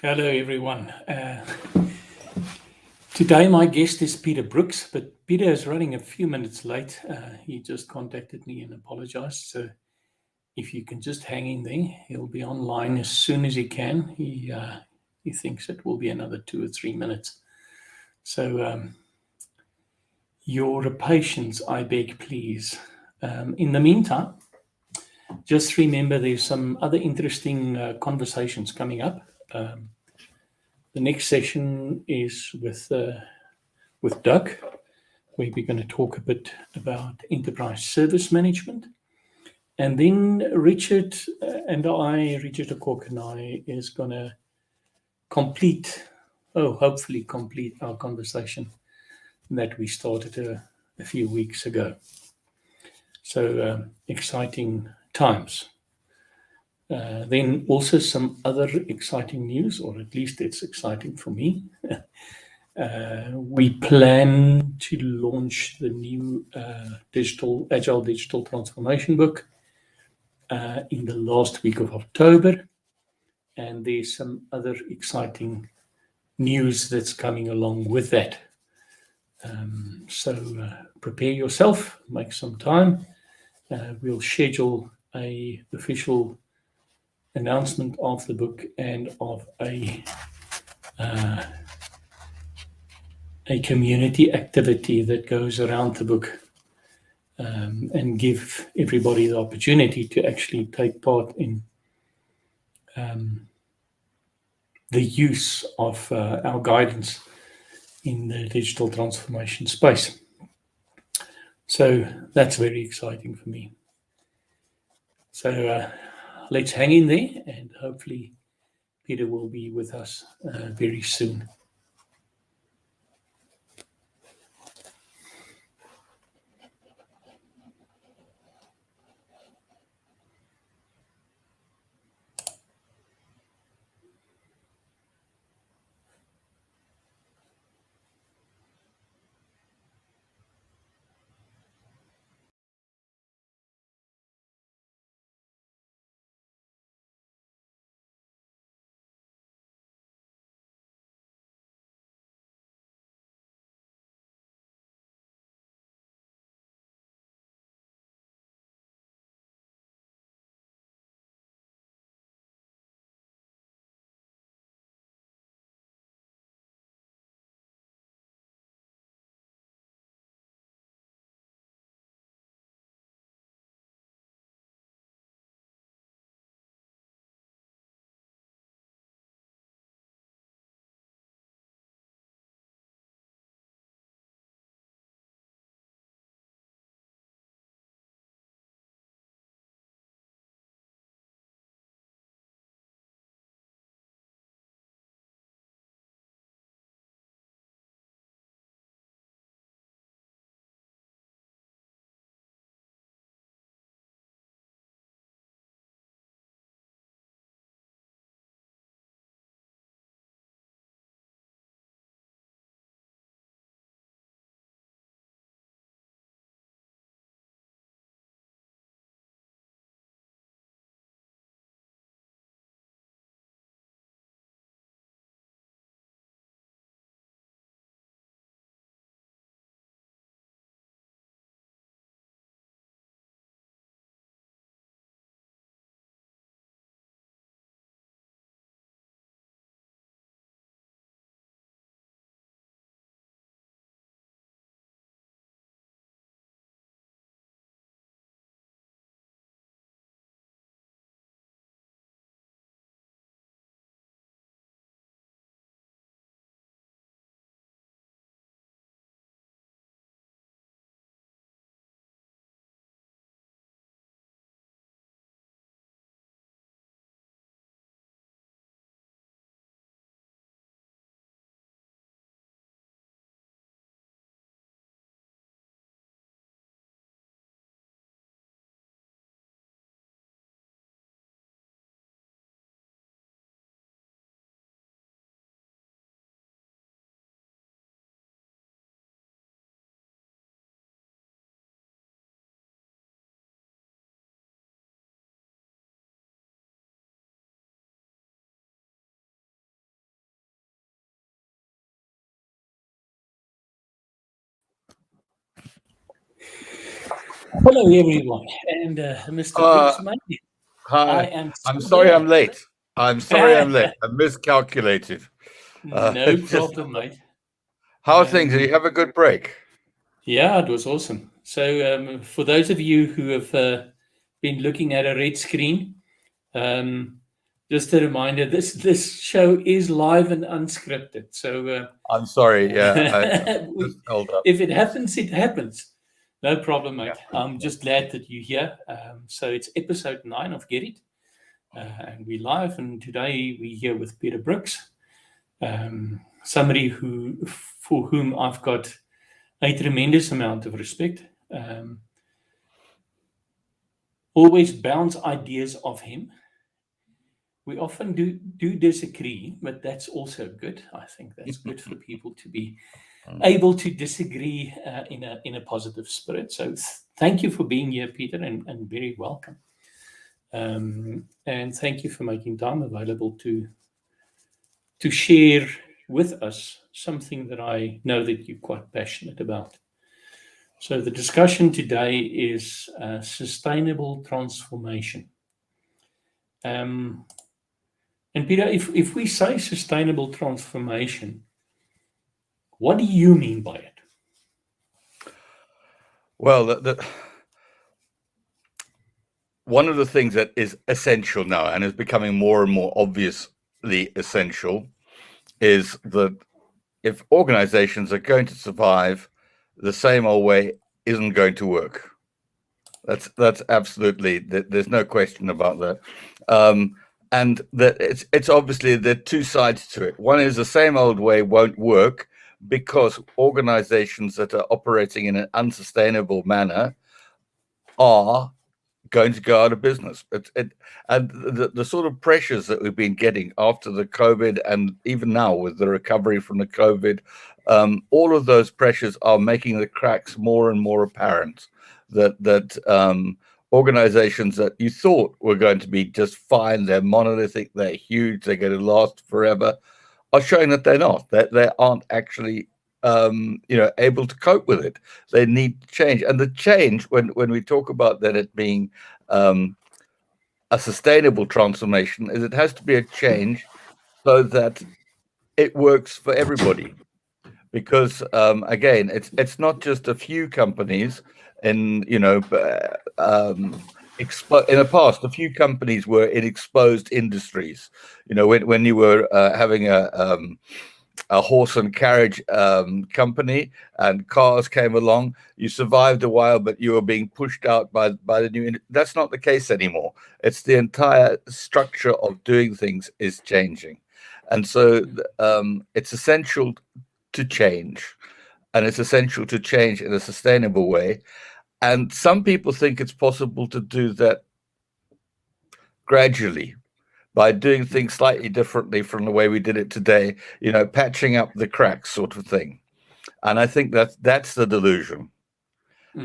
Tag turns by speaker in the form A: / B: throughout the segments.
A: Hello, everyone. Today, my guest is Peter Brooks, but Peter is running a few minutes late. He just contacted me and apologized. So, if you can just hang in there, he'll be online as soon as he can. He thinks it will be another 2 or 3 minutes. So, your patience, I beg, please. In the meantime, just remember there's some other interesting conversations coming up. The next session is with Doug, where we're going to talk a bit about enterprise service management. And then Richard Okork and I, is going to hopefully complete our conversation that we started a few weeks ago. So exciting times. Then also some other exciting news, or at least it's exciting for me. We plan to launch the new Agile Digital Transformation book in the last week of October. And there's some other exciting news that's coming along with that. So prepare yourself, make some time. We'll schedule an official announcement of the book and of a community activity that goes around the book, and give everybody the opportunity to actually take part in the use of our guidance in the digital transformation space. So that's very exciting for me. So let's hang in there, and hopefully Peter will be with us very soon. Hello, everyone, and Mr. Brooks,
B: Uh,
A: mate. I
B: Hi.
A: am
B: I'm
A: so
B: sorry I'm
A: glad.
B: late. I'm sorry I'm late. I miscalculated.
A: No
B: It's just
A: problem, mate.
B: how are things? Did
A: Um,
B: you have a good break?
A: yeah, it was awesome. So, for those of you who have been looking at a red screen, um, just a reminder: this show is live and unscripted. So,
B: I'm sorry. Yeah, I
A: we,
B: just held up.
A: if it happens, it happens. No problem,
B: Yeah.
A: mate. I'm just glad that you're here. So it's episode 9 of Get It. And we live. And today we're here with Peter Brooks, somebody for whom I've got a tremendous amount of respect. Always bounce ideas off him. We often do disagree, but that's also good. I think that's good for people to be able to disagree in a positive spirit. So thank you for being here, Peter, and very welcome. And thank you for making time available to share with us something that I know that you're quite passionate about. So, the discussion today is sustainable transformation. Um, and, Peter, if we say sustainable transformation, what do you mean by it?
B: Well, one of the things that is essential now and is becoming more and more obviously essential is that if organizations are going to survive, the same old way isn't going to work. That's absolutely, there's no question about that. And that it's obviously there are two sides to it. One is the same old way won't work because organizations that are operating in an unsustainable manner are going to go out of business. And the sort of pressures that we've been getting after the COVID and even now with the recovery from the COVID, all of those pressures are making the cracks more and more apparent. That organizations that you thought were going to be just fine, they're monolithic, they're huge, they're going to last forever, are showing that they're not. That they aren't actually able to cope with it. They need change, and the change when we talk about that it being um, a sustainable transformation is it has to be a change so that it works for everybody. Because again, it's not just a few companies, in in the past, a few companies were in exposed industries. When you were having a horse and carriage company and cars came along, you survived a while, but you were being pushed out by the new. That's not the case anymore. It's the entire structure of doing things is changing. And so it's essential to change. And it's essential to change in a sustainable way. And some people think it's possible to do that gradually by doing things slightly differently from the way we did it today, patching up the cracks sort of thing. And I think that's the delusion.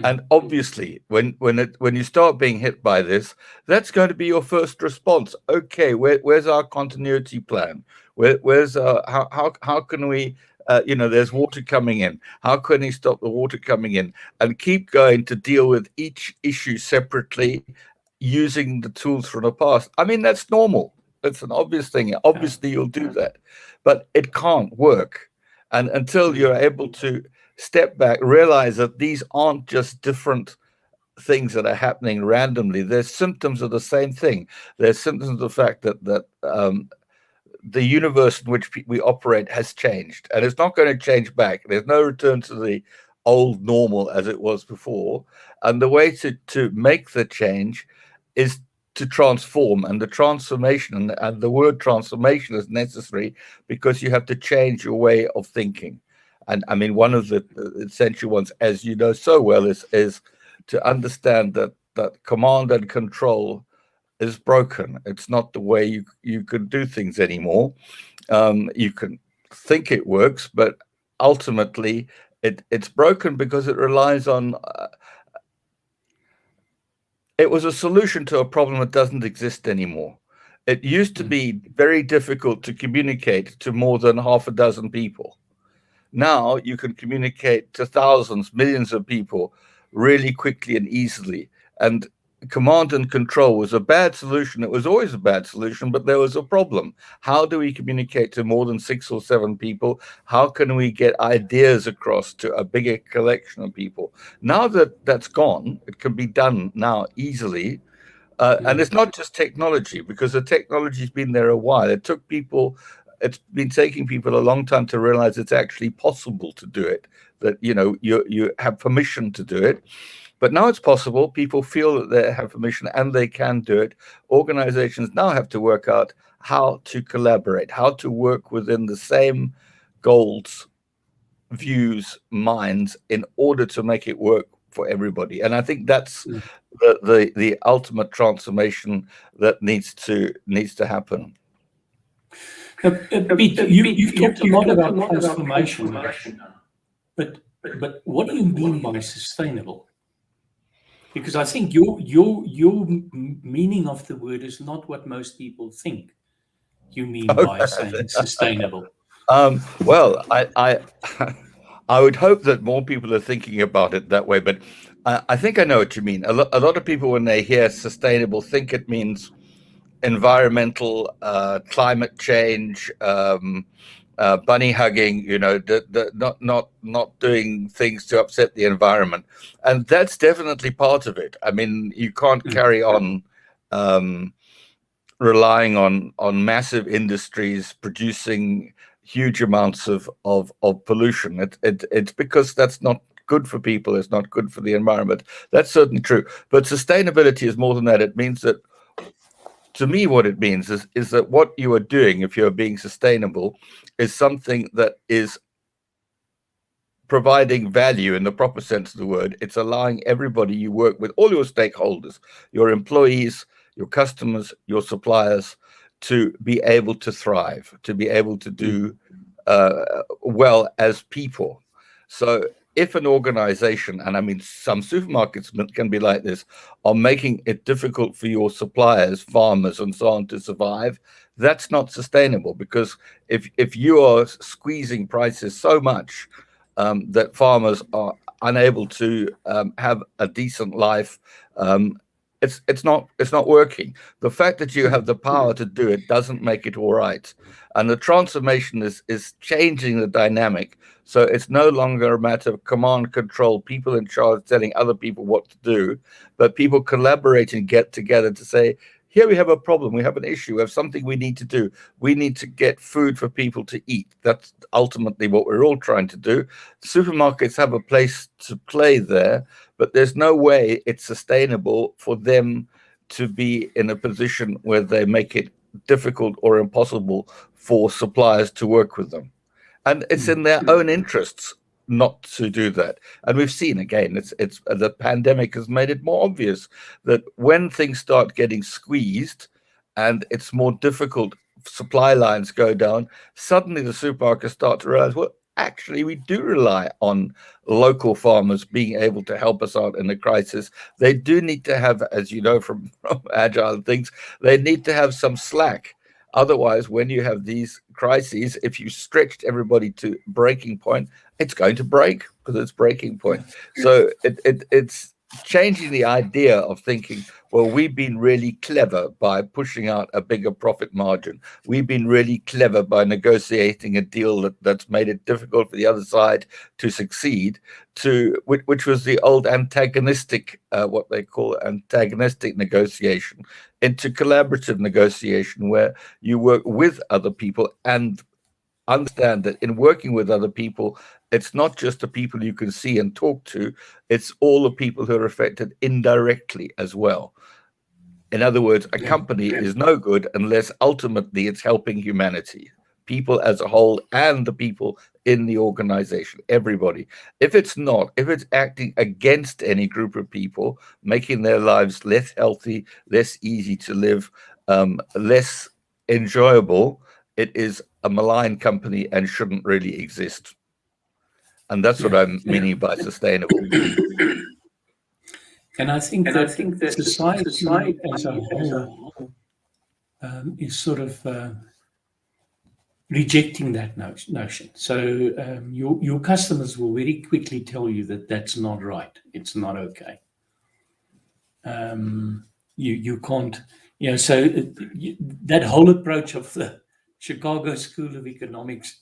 B: And
A: Mm.
B: obviously, when you start being hit by this, that's going to be your first response. Okay, where's our continuity plan? Where's how can we? There's water coming in. How can we stop the water coming in and keep going to deal with each issue separately, using the tools from the past? I mean, that's normal. That's an obvious thing.
A: Yeah.
B: Obviously, you'll do that, but it can't work. And until
A: Mm.
B: you're able to step back, realize that these aren't just different things that are happening randomly. They're symptoms of the same thing. They're symptoms of the fact that the universe in which we operate has changed, and it's not going to change back. There's no return to the old normal as it was before. And the way to make the change is to transform, and the transformation and the word transformation is necessary because you have to change your way of thinking. And I mean, one of the essential ones, as you know so well, is to understand that command and control is broken. It's not the way you can do things anymore. You can think it works, but ultimately it's broken because it relies on. It was a solution to a problem that doesn't exist anymore. It used to
A: Mm.
B: be very difficult to communicate to more than half a dozen people. Now you can communicate to thousands, millions of people really quickly and easily. And command and control was a bad solution. It was always a bad solution, but there was a problem. How do we communicate to more than 6 or 7 people? How can we get ideas across to a bigger collection of people? Now that that's gone, it can be done now easily. And it's not just technology, because the technology's been there a while. It's been taking people a long time to realize it's actually possible to do it, that, you have permission to do it. But now it's possible. People feel that they have permission and they can do it. Organizations now have to work out how to collaborate, how to work within the same goals, views, minds, in order to make it work for everybody. And I think that's the ultimate transformation that needs to happen.
A: Pete, you've talked a lot about transformation, but what do you mean by sustainable? Because I think your meaning of the word is not what most people think you mean by saying sustainable.
B: Well, I would hope that more people are thinking about it that way, but I think I know what you mean. A lot of people, when they hear sustainable, think it means environmental, climate change, bunny hugging, not doing things to upset the environment, and that's definitely part of it. I mean, you can't carry on relying on massive industries producing huge amounts of pollution. It's because that's not good for people. It's not good for the environment. That's certainly true. But sustainability is more than that. It means that, to me, what it means is that what you are doing, if you're being sustainable, is something that is providing value in the proper sense of the word. It's allowing everybody you work with, all your stakeholders, your employees, your customers, your suppliers, to be able to thrive, to be able to do well as people. So if an organization, and I mean some supermarkets can be like this, are making it difficult for your suppliers, farmers, and so on to survive, that's not sustainable. Because if you are squeezing prices so much that farmers are unable to have a decent life, it's not working. The fact that you have the power to do it doesn't make it all right. And the transformation is changing the dynamic. So it's no longer a matter of command control, people in charge telling other people what to do, but people collaborate and get together to say, here we have a problem, we have an issue, we have something we need to do. We need to get food for people to eat. That's ultimately what we're all trying to do. Supermarkets have a place to play there, but there's no way it's sustainable for them to be in a position where they make it difficult or impossible for suppliers to work with them. And it's in their own interests not to do that. And we've seen, again, it's the pandemic has made it more obvious that when things start getting squeezed and it's more difficult, supply lines go down, suddenly the supermarkets start to realize, well, actually, we do rely on local farmers being able to help us out in the crisis. They do need to have, as you know from agile things, they need to have some slack. Otherwise, when you have these crises, if you stretched everybody to breaking point, it's going to break because it's breaking point. So it's changing the idea of thinking, well, we've been really clever by pushing out a bigger profit margin. We've been really clever by negotiating a deal that's made it difficult for the other side to succeed, which was the old antagonistic, what they call antagonistic negotiation, into collaborative negotiation, where you work with other people and understand that in working with other people, it's not just the people you can see and talk to, it's all the people who are affected indirectly as well. In other words, a company is no good unless ultimately it's helping humanity, people as a whole, and the people in the organization, everybody. If it's not, if it's acting against any group of people, making their lives less healthy, less easy to live, less enjoyable, it is a malign company and shouldn't really exist. And that's what I'm meaning by sustainable.
A: And I think that society as a whole is sort of rejecting that notion. So your customers will very quickly tell you that that's not right. It's not okay. You can't, so that whole approach of the Chicago School of Economics,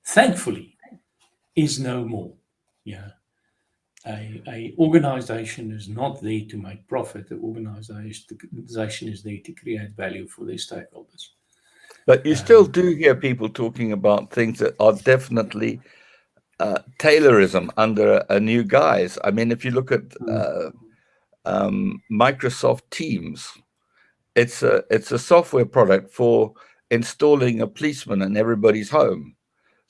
A: thankfully, is no more. Yeah. A organization is not there to make profit. The organization is there to create value for their stakeholders.
B: But you still do hear people talking about things that are definitely Taylorism under a new guise. I mean, if you look at Microsoft Teams, it's a software product for installing a policeman in everybody's home.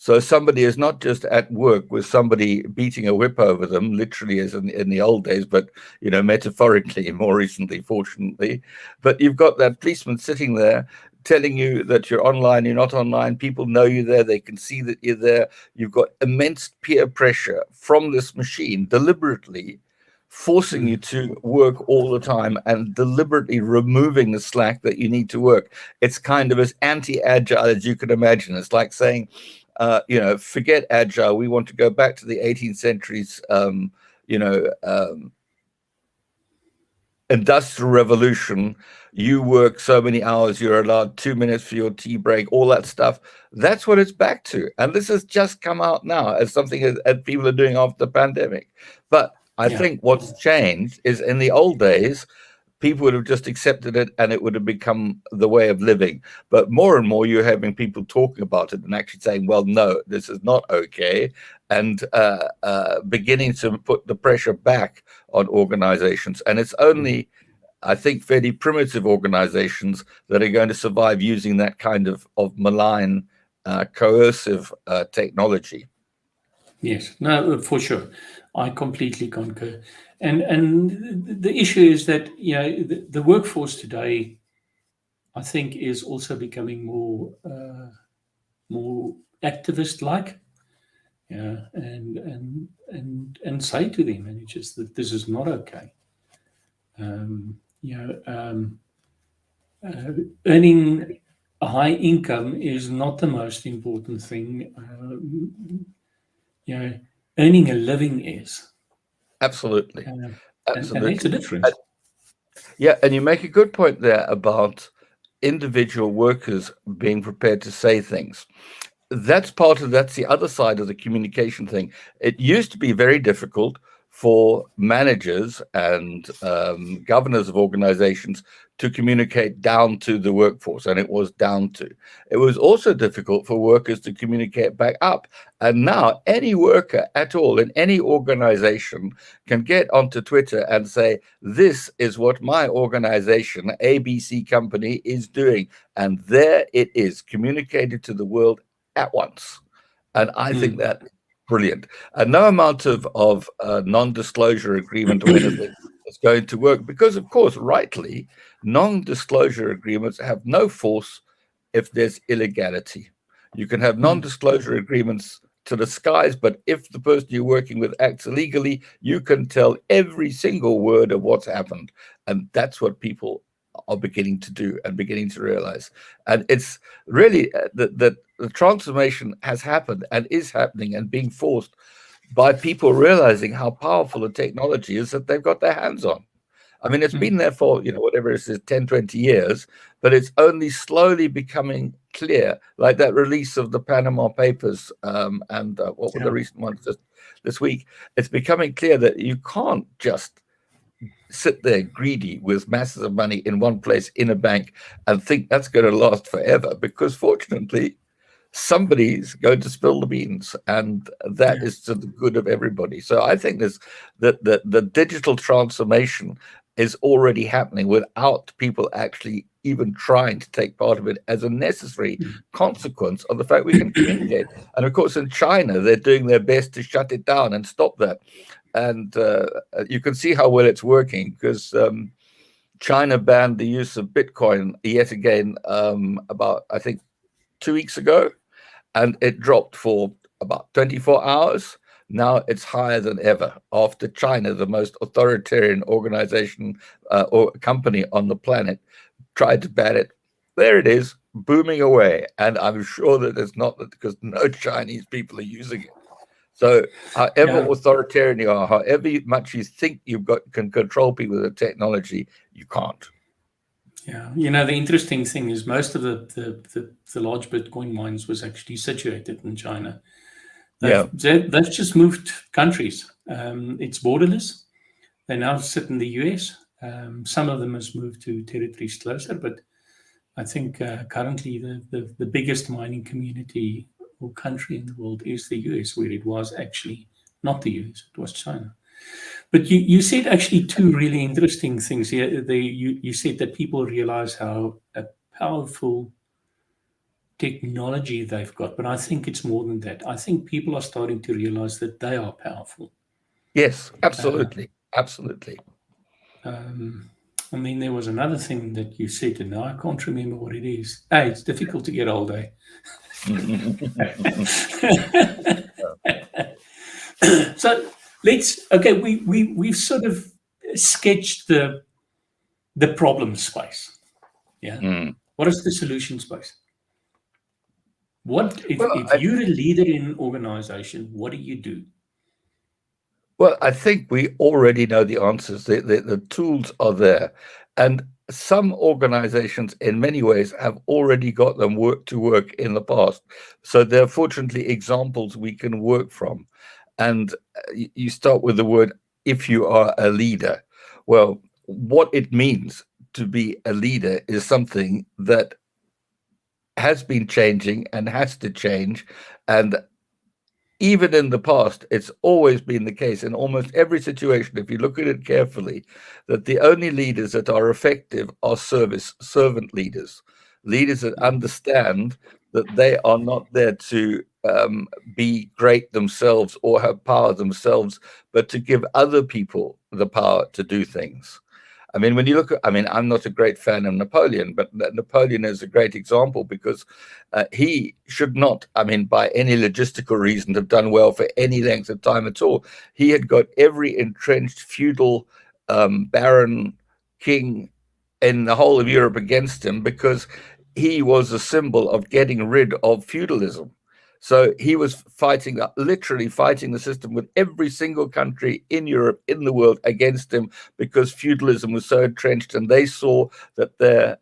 B: So somebody is not just at work with somebody beating a whip over them, literally as in the old days, but metaphorically more recently, fortunately. But you've got that policeman sitting there telling you that you're online, you're not online. People know you're there. They can see that you're there. You've got immense peer pressure from this machine deliberately forcing you to work all the time and deliberately removing the slack that you need to work. It's kind of as anti-agile as you can imagine. It's like saying, forget agile. We want to go back to the 18th century's, industrial revolution. You work so many hours, you're allowed 2 minutes for your tea break, all that stuff. That's what it's back to. And this has just come out now as something that people are doing after the pandemic. But I think what's changed is in the old days, people would have just accepted it and it would have become the way of living. But more and more, you're having people talking about it and actually saying, well, no, this is not okay. And beginning to put the pressure back on organizations. And it's only, I think, fairly primitive organizations that are going to survive using that kind of malign, coercive technology.
A: Yes, no, for sure. I completely concur. And the issue is that the workforce today, I think, is also becoming more activist-like, and say to their managers that this is not okay. Earning a high income is not the most important thing. Earning a living is.
B: Absolutely.
A: Absolutely. And it's a difference.
B: And you make a good point there about individual workers being prepared to say things. That's the other side of the communication thing. It used to be very difficult for managers and governors of organizations to communicate down to the workforce, and it was down to. It was also difficult for workers to communicate back up. And now any worker at all in any organization can get onto Twitter and say, this is what my organization, ABC Company, is doing. And there it is, communicated to the world at once. And I think that brilliant. And no amount of non-disclosure agreement or anything is going to work because, of course, rightly, non-disclosure agreements have no force if there's illegality. You can have non-disclosure agreements to the skies, but if the person you're working with acts illegally, you can tell every single word of what's happened. And that's what people are beginning to do and beginning to realize. And it's really that the transformation has happened and is happening and being forced by people realizing how powerful the technology is that they've got their hands on. I mean, it's been there for, whatever it is, 10, 20 years, but it's only slowly becoming clear, like that release of the Panama Papers and what were the recent ones just this week. It's becoming clear that you can't just sit there greedy with masses of money in one place in a bank and think that's going to last forever, because fortunately, somebody's going to spill the beans, and that is to the good of everybody. So I think the digital transformation is already happening without people actually even trying to take part of it as a necessary consequence of the fact we can communicate. And of course, in China, they're doing their best to shut it down and stop that. And you can see how well it's working, because China banned the use of Bitcoin yet again about, I think, 2 weeks ago, and it dropped for about 24 hours. Now it's higher than ever after China, the most authoritarian organization or company on the planet, tried to ban it. There it is, booming away, and I'm sure that it's not that because no Chinese people are using it. So, however authoritarian you are, however much you think can control people with the technology, you can't.
A: Yeah, the interesting thing is most of the large Bitcoin mines was actually situated in China. They've just moved countries. It's borderless. They now sit in the US. Some of them has moved to territories closer, but I think currently the biggest mining community or country in the world is the US, where it was actually not the US, it was China. But you said actually two really interesting things here. You said that people realize how a powerful technology they've got, but I think it's more than that. I think people are starting to realize that they are powerful.
B: Yes, absolutely. Absolutely.
A: And then there was another thing that you said, and now I can't remember what it is. Hey, it's difficult to get old, eh? So we've sort of sketched the problem space. Yeah. What is the solution space? If you're a leader in an organization, what do you do?
B: Well, I think we already know the answers. The tools are there. And some organizations, in many ways, have already got them to work in the past. So they're fortunately examples we can work from. And you start with the word, if you are a leader. Well, what it means to be a leader is something that has been changing and has to change. And even in the past, it's always been the case in almost every situation, if you look at it carefully, that the only leaders that are effective are servant leaders, leaders that understand that they are not there to be great themselves or have power themselves, but to give other people the power to do things. I mean, when you look at, I'm not a great fan of Napoleon, but Napoleon is a great example because he should not, by any logistical reason, have done well for any length of time at all. He had got every entrenched feudal baron, king in the whole of Europe against him because he was a symbol of getting rid of feudalism. So he was literally fighting the system with every single country in Europe, in the world, against him because feudalism was so entrenched and they saw that their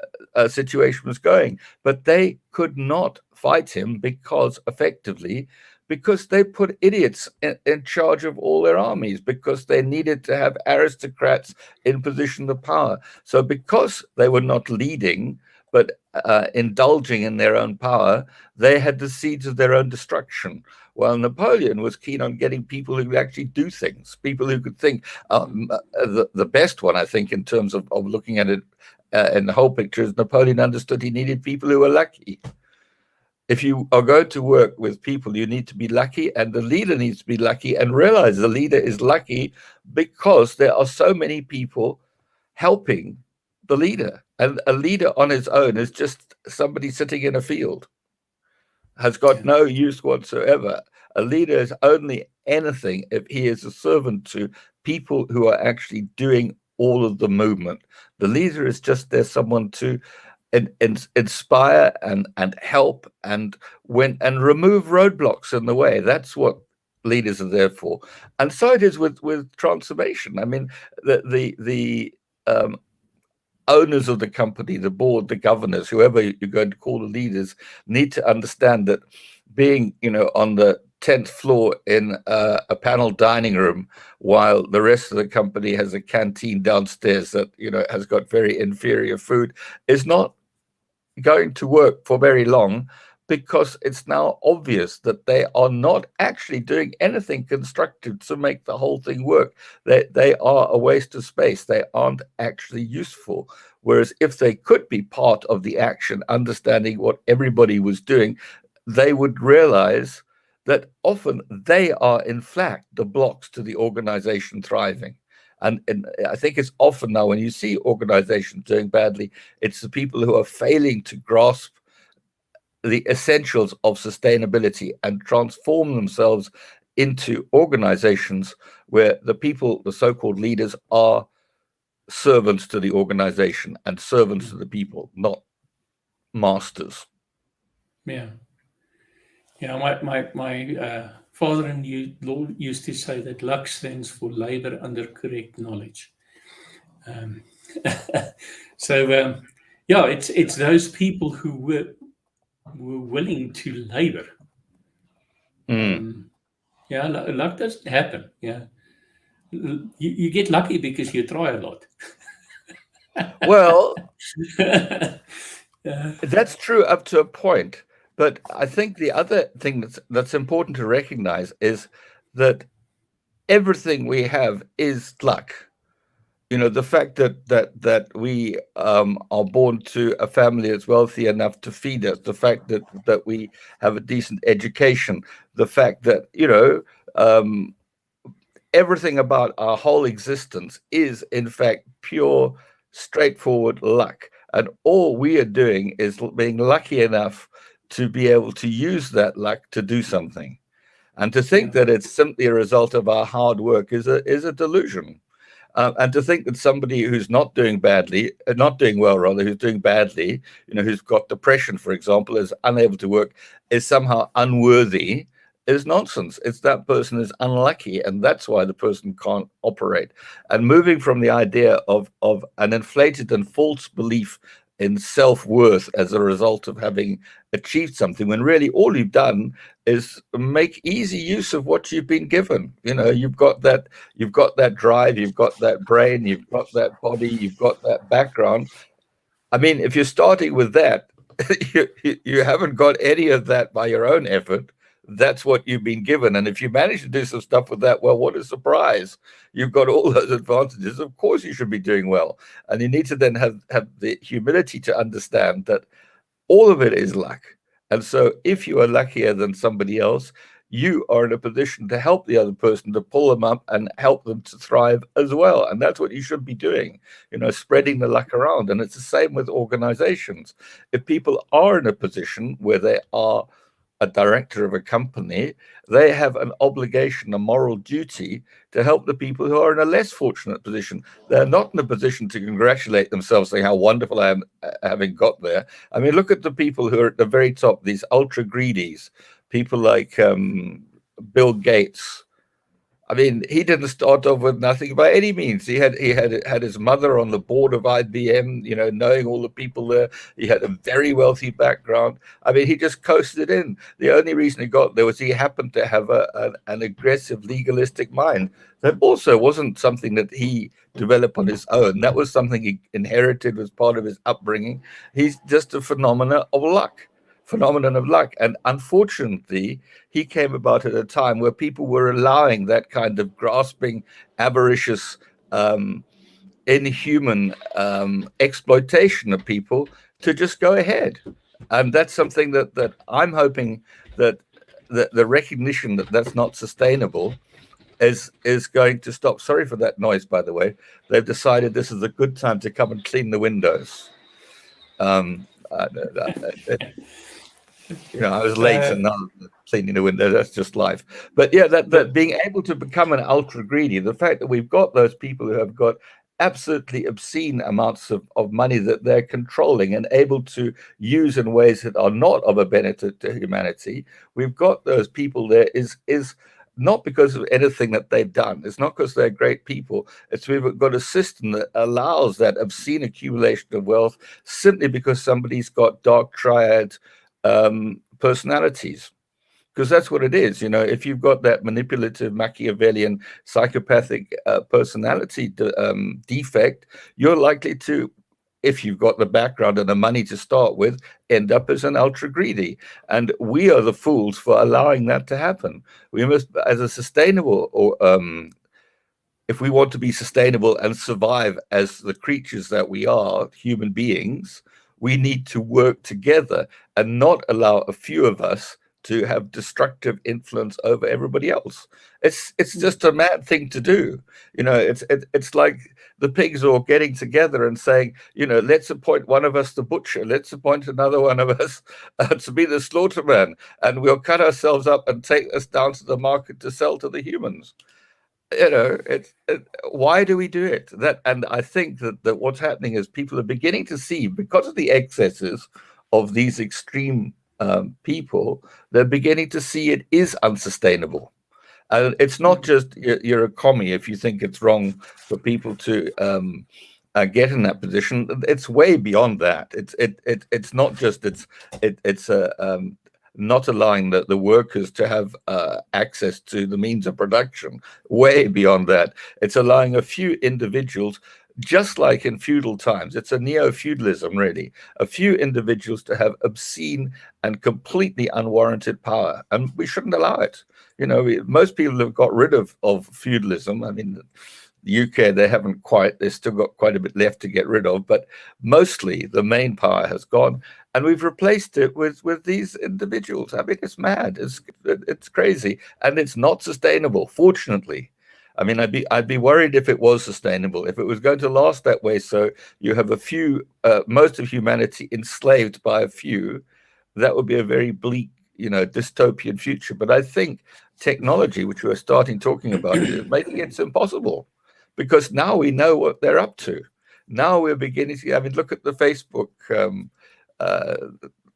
B: situation was going. But they could not fight him because they put idiots in charge of all their armies because they needed to have aristocrats in position of power. So because they were not leading, but indulging in their own power, they had the seeds of their own destruction. While Napoleon was keen on getting people who could actually do things, people who could think. The best one, I think, in terms of looking at it in the whole picture, is Napoleon understood he needed people who were lucky. If you are going to work with people, you need to be lucky, and the leader needs to be lucky and realize the leader is lucky because there are so many people helping the leader. And a leader on his own is just somebody sitting in a field, has got no use whatsoever. A leader is only anything if he is a servant to people who are actually doing all of the movement. The leader is just there, someone to inspire and help and remove roadblocks in the way. That's what leaders are there for. And so it is with transformation. I mean, the owners of the company, the board, the governors, whoever you're going to call the leaders, need to understand that being, on the 10th floor in a panel dining room while the rest of the company has a canteen downstairs that, has got very inferior food is not going to work for very long, because it's now obvious that they are not actually doing anything constructive to make the whole thing work. They are a waste of space. They aren't actually useful. Whereas if they could be part of the action, understanding what everybody was doing, they would realize that often they are, in fact, the blocks to the organization thriving. And I think it's often now when you see organizations doing badly, it's the people who are failing to grasp the essentials of sustainability and transform themselves into organizations where the people, the so-called leaders, are servants to the organization and servants to the people, not masters.
A: Yeah. Yeah. My father-in-law used to say that luck stands for labor under correct knowledge. Um, so yeah, it's those people who were willing to labor.
B: Mm.
A: Um, yeah, luck doesn't happen. Yeah, you get lucky because you try a lot.
B: Well,
A: Yeah,
B: that's true up to a point, but I think the other thing that's important to recognize is that everything we have is luck. You know, the fact that we are born to a family that's wealthy enough to feed us, the fact that we have a decent education, the fact that um, everything about our whole existence is in fact pure, straightforward luck, and all we are doing is being lucky enough to be able to use that luck to do something. And to think
A: yeah,
B: that it's simply a result of our hard work is a delusion. And to think that somebody who's not doing badly, not doing well, rather, who's doing badly, who's got depression, for example, is unable to work, is somehow unworthy, is nonsense. It's that person is unlucky, and that's why the person can't operate. And moving from the idea of an inflated and false belief in self-worth as a result of having achieved something, when really all you've done is make easy use of what you've been given. You've got that drive, you've got that brain, you've got that body, you've got that background. I mean, if you're starting with that, you haven't got any of that by your own effort. That's what you've been given. And if you manage to do some stuff with that, well, what a surprise. You've got all those advantages. Of course, you should be doing well. And you need to then have the humility to understand that all of it is luck. And so if you are luckier than somebody else, you are in a position to help the other person, to pull them up and help them to thrive as well. And that's what you should be doing, spreading the luck around. And it's the same with organizations. If people are in a position where they are a director of a company, they have an obligation, a moral duty to help the people who are in a less fortunate position. They're not in a position to congratulate themselves, saying how wonderful I am having got there. I mean, look at the people who are at the very top, these ultra greedies, people like Bill Gates. I mean, he didn't start off with nothing by any means. He had his mother on the board of IBM, knowing all the people there. He had a very wealthy background. I mean, he just coasted in. The only reason he got there was he happened to have an aggressive, legalistic mind. That also wasn't something that he developed on his own. That was something he inherited as part of his upbringing. He's just a phenomenon of luck. And unfortunately, he came about at a time where people were allowing that kind of grasping, avaricious, inhuman exploitation of people to just go ahead. And that's something that I'm hoping that the recognition that that's not sustainable is going to stop. Sorry for that noise, by the way. They've decided this is a good time to come and clean the windows. I was late and now cleaning the window. That's just life. But yeah, that being able to become an ultra greedy, the fact that we've got those people who have got absolutely obscene amounts of money that they're controlling and able to use in ways that are not of a benefit to humanity. We've got those people there is not because of anything that they've done. It's not because they're great people. It's we've got a system that allows that obscene accumulation of wealth simply because somebody's got dark triad personalities, because that's what it is. If you've got that manipulative, Machiavellian, psychopathic personality defect, you're likely to, if you've got the background and the money to start with, end up as an ultra greedy. And we are the fools for allowing that to happen. We must, as a sustainable or if we want to be sustainable and survive as the creatures that we are, human beings, we need to work together and not allow a few of us to have destructive influence over everybody else. It's just a mad thing to do. It's like the pigs all getting together and saying, let's appoint one of us the butcher, let's appoint another one of us to be the slaughterman, and we'll cut ourselves up and take us down to the market to sell to the humans. Why do we do it? And I think that what's happening is people are beginning to see, because of the excesses of these extreme people, they're beginning to see it is unsustainable. It's not just you're a commie if you think it's wrong for people to get in that position. It's way beyond that. It's not just it's not allowing the workers to have access to the means of production. Way beyond that, it's allowing a few individuals. Just like in feudal times, it's a neo-feudalism, really. A few individuals to have obscene and completely unwarranted power, and we shouldn't allow it. Most people have got rid of feudalism. I mean, the UK, they've still got quite a bit left to get rid of, but mostly the main power has gone, and we've replaced it with these individuals. I mean, it's mad. It's crazy, and it's not sustainable, fortunately. I mean, I'd be worried if it was sustainable, if it was going to last that way. So you have a few, most of humanity enslaved by a few. That would be a very bleak, dystopian future. But I think technology, which we're starting talking about, is making it impossible, because now we know what they're up to. Now we're beginning to. I mean, look at the Facebook.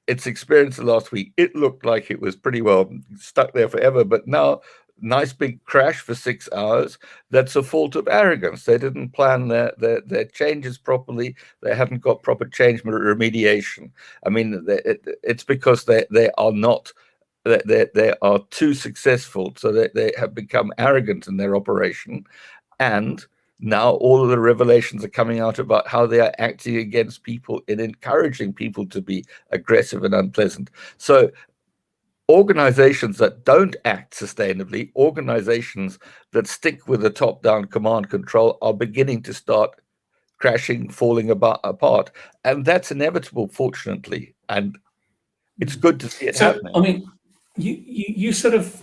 B: Its experience last week. It looked like it was pretty well stuck there forever, but now. Nice big crash for 6 hours. That's a fault of arrogance. They didn't plan their changes properly. They haven't got proper change remediation. I mean, it's because they are not. They are too successful, so they have become arrogant in their operation, and now all of the revelations are coming out about how they are acting against people and encouraging people to be aggressive and unpleasant. So. Organizations that don't act sustainably, organizations that stick with the top-down command control, are beginning to start crashing, falling apart, and that's inevitable, fortunately. And it's good to see it happening.
A: I mean, you sort of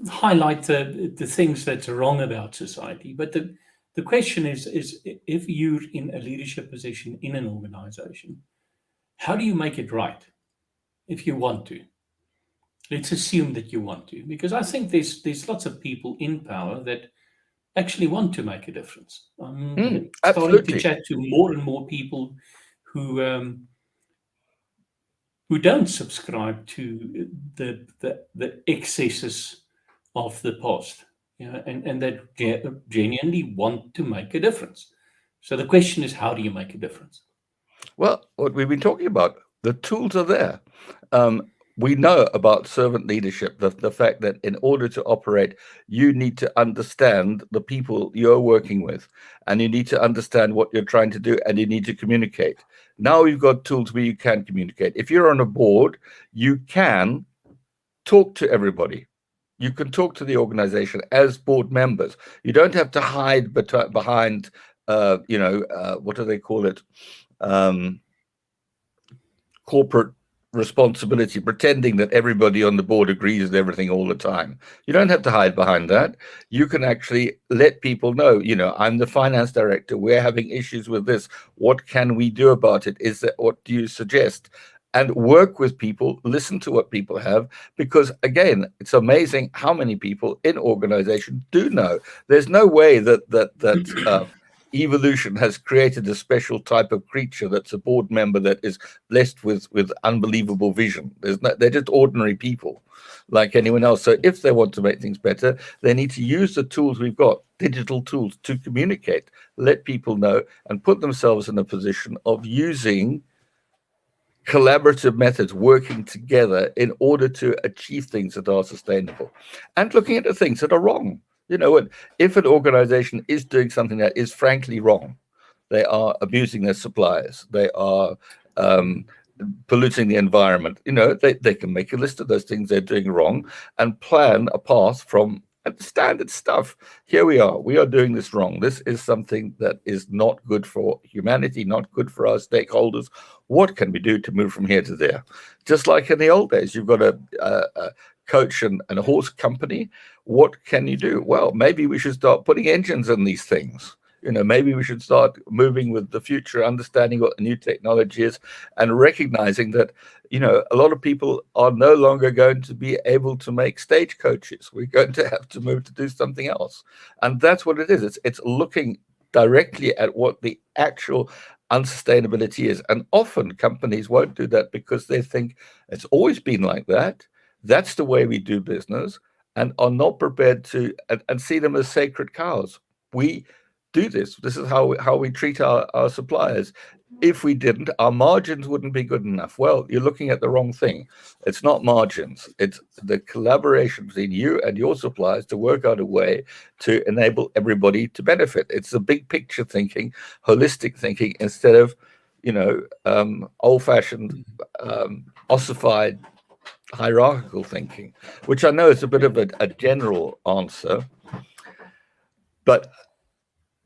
A: highlight the things that's wrong about society, but the question is if you're in a leadership position in an organization, how do you make it right if you want to? Let's assume that you want to, because I think there's lots of people in power that actually want to make a difference. I'm starting to chat to more and more people who don't subscribe to the excesses of the past, and that genuinely want to make a difference. So the question is, how do you make a difference?
B: Well, what we've been talking about, the tools are there. We know about servant leadership, the fact that in order to operate, you need to understand the people you're working with, and you need to understand what you're trying to do, and you need to communicate. Now we've got tools where you can communicate. If you're on a board, you can talk to everybody. You can talk to the organization as board members. You don't have to hide behind, what do they call it? Corporate responsibility, pretending that everybody on the board agrees with everything all the time. You don't have to hide behind that. You can actually let people know, I'm the finance director. We're having issues with this. What can we do about it? What do you suggest? And work with people, listen to what people have, because again, it's amazing how many people in organization do know. There's no way that evolution has created a special type of creature that's a board member that is blessed with unbelievable vision. They're just ordinary people like anyone else. So if they want to make things better, they need to use the tools we've got, digital tools, to communicate, let people know, and put themselves in a position of using collaborative methods, working together in order to achieve things that are sustainable, and looking at the things that are wrong. If an organization is doing something that is frankly wrong, they are abusing their suppliers, they are polluting the environment, they can make a list of those things they're doing wrong and plan a path from standard stuff. Here we are doing this wrong. This is something that is not good for humanity, not good for our stakeholders. What can we do to move from here to there? Just like in the old days, you've got a coach and a horse company. What can you do? Well, maybe we should start putting engines in these things. Maybe we should start moving with the future, understanding what the new technology is, and recognizing that, a lot of people are no longer going to be able to make stagecoaches. We're going to have to move to do something else. And that's what it is. It's looking directly at what the actual unsustainability is. And often companies won't do that because they think it's always been like that. That's the way we do business, and are not prepared to and see them as sacred cows. We do this. This is how we treat our suppliers. If we didn't, our margins wouldn't be good enough. Well, you're looking at the wrong thing. It's not margins. It's the collaboration between you and your suppliers to work out a way to enable everybody to benefit. It's the big picture thinking, holistic thinking, instead of, old-fashioned, ossified, hierarchical thinking, which I know is a bit of a general answer, but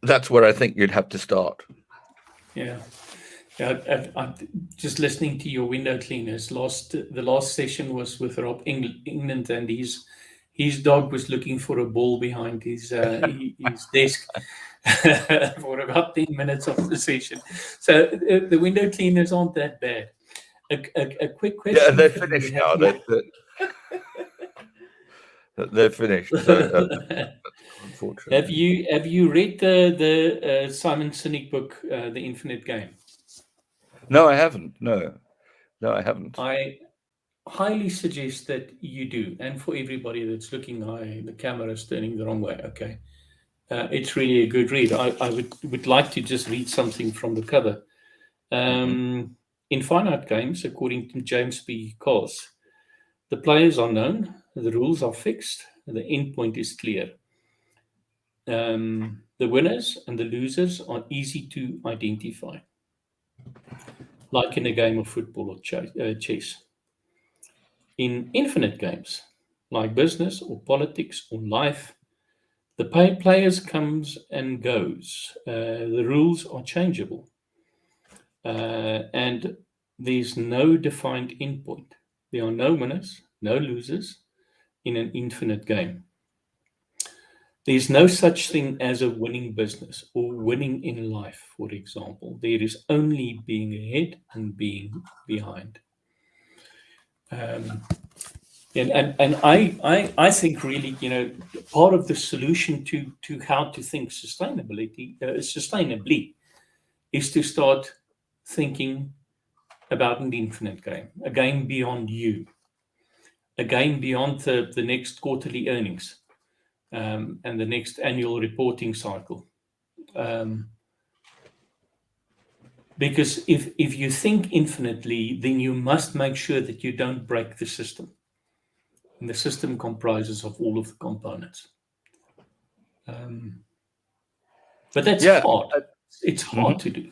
B: that's where I think you'd have to start.
A: Yeah. I just listening to your window cleaners. The last session was with Rob England, and his dog was looking for a ball behind his desk for about 10 minutes of the session. So the window cleaners aren't that bad. A quick question.
B: Yeah, they're finished now. They're finished. So, unfortunately,
A: have you read the Simon Sinek book, The Infinite Game?
B: No, I haven't. No, I haven't.
A: I highly suggest that you do. And for everybody that's looking, the camera's turning the wrong way. Okay, it's really a good read. I would like to just read something from the cover. In finite games, according to James B. Cause, the players are known, the rules are fixed, the end point is clear. The winners and the losers are easy to identify, like in a game of football or chess. In infinite games, like business or politics or life, the players comes and goes. The rules are changeable. And there's no defined endpoint. There are no winners, no losers in an infinite game. There's no such thing as a winning business or winning in life, for example. There is only being ahead and being behind. And I think really, part of the solution to how to think sustainably is to start thinking about an infinite game, a game beyond you, a game beyond the next quarterly earnings. And the next annual reporting cycle. Because if you think infinitely, then you must make sure that you don't break the system. And the system comprises of all of the components. But that's hard. It's hard to do.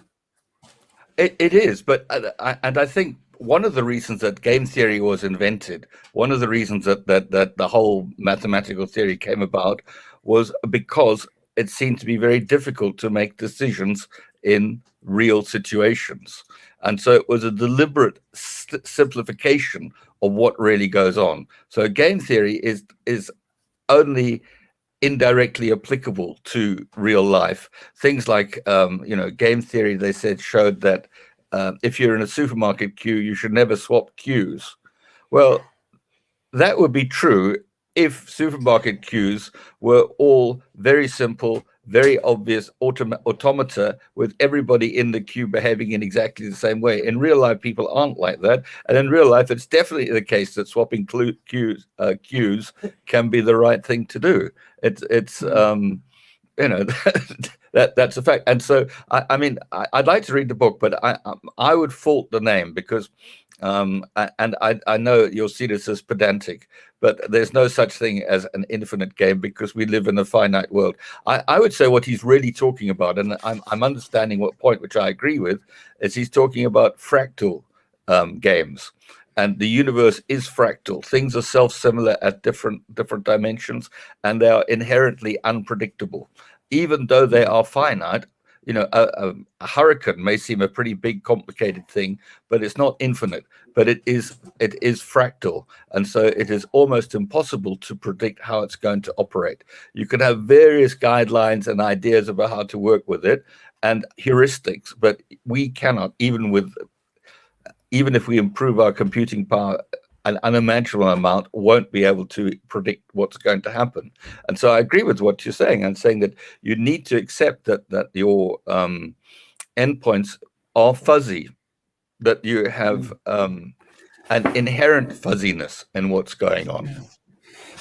B: It is, but I think one of the reasons that game theory was invented, one of the reasons that the whole mathematical theory came about, was because it seemed to be very difficult to make decisions in real situations. And so it was a deliberate simplification of what really goes on. So game theory is only indirectly applicable to real life. Things like, game theory, they said, showed that if you're in a supermarket queue, you should never swap queues. Well, that would be true if supermarket queues were all very simple, very obvious automata with everybody in the queue behaving in exactly the same way. In real life, people aren't like that. And in real life, it's definitely the case that swapping queues can be the right thing to do. It's that's a fact. And so, I'd like to read the book, but I would fault the name because, and I know you'll see this as pedantic, but there's no such thing as an infinite game because we live in a finite world. I would say what he's really talking about, and I'm understanding what point, which I agree with, is he's talking about fractal games. And the universe is fractal. Things are self-similar at different dimensions, and they are inherently unpredictable. Even though they are finite, a hurricane may seem a pretty big, complicated thing, but it's not infinite. But it is fractal, and so it is almost impossible to predict how it's going to operate. You can have various guidelines and ideas about how to work with it, and heuristics, but we cannot, even if we improve our computing power an unimaginable amount won't be able to predict what's going to happen. And so I agree with what you're saying. I'm saying that you need to accept that your endpoints are fuzzy, that you have an inherent fuzziness in what's going on.
A: Yeah.